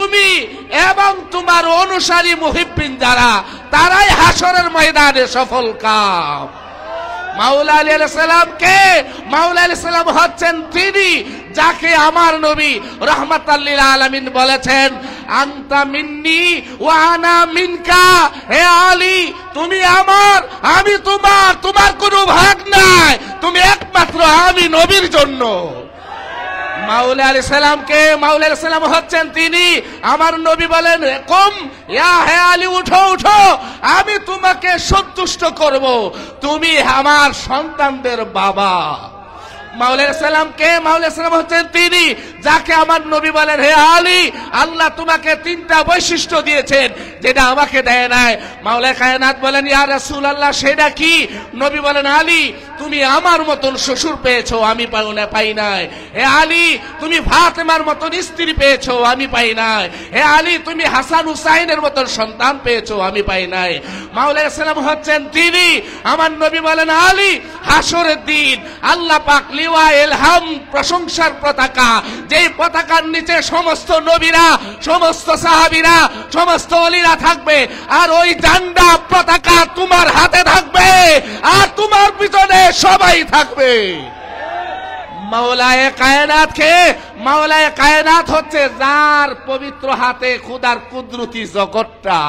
তুমি এবং তোমার অনুসারী মুহিব্বিন যারা, তারাই হাসরের ময়দানে সফল কাম। মাওলা আলী আলাইহিস সালাম কে? মাওলা আলাইহিস সালাম হচ্ছেন তিনি যাকে আমার নবী রাহমাতাল লিল আলামিন বলেছেন, আনতা মিন্নি ওয়া আনা মিনকা। হে আলী, তুমি আমার, আমি তোমার, তোমার কোনো ভাগ নাই, তুমি একমাত্র আমি নবীর জন্য। মাওলা আলাইহিস সালাম কে? মাওলা আলাইহিস সালাম হচ্ছেন তিনি আমার নবী বলেন, কুম ইয়া হে আলী, উঠো উঠো, আমি তোমাকে সন্তুষ্ট করব, তুমি আমার সন্তানদের বাবা। মাওলা আলাইহিস সালাম কে? মাওলা আলাইহিস সালাম হচ্ছেন তিনি যাকে আমার নবী বলেন, হে আলী, আল্লাহ তোমাকে তিনটা বৈশিষ্ট্য দিয়েছেন যেটা আমাকে দেয় নাই। মাওলা কায়নাত বলেন, ইয়া রাসূলুল্লাহ, সেটা কি? নবী বলেন, আলী, তুমি আমার মতন শ্বশুর পেয়েছো, আমি পাই নাই। হে আলী, তুমি ফাতেমার মতন স্ত্রী পেয়েছো, আমি পাই নাই। হে আলী, তুমি হাসান হুসাইনের মতন সন্তান পেয়েছো, আমি পাই নাই। মাওলা আলাইহিস সালাম হচ্ছেন তিনি আমার নবী বলেন, আলী, হাসরের দিন আল্লাহ পাক লিওয়া ইলহাম, প্রশংসার পতাকা, যেই পতাকার নিচে সমস্ত নবীরা, সমস্ত সাহাবীরা, সমস্ত ওলিরা থাকবে, আর ওই ঝান্ডা পতাকা তোমার হাতে থাকবে, আর তোমার পিছনে সবাই থাকবে। মাওলায়ে কায়নাত কে? মাওলায়ে কায়নাত হচ্ছে যার পবিত্র হাতে খোদার কুদরতি জগৎটা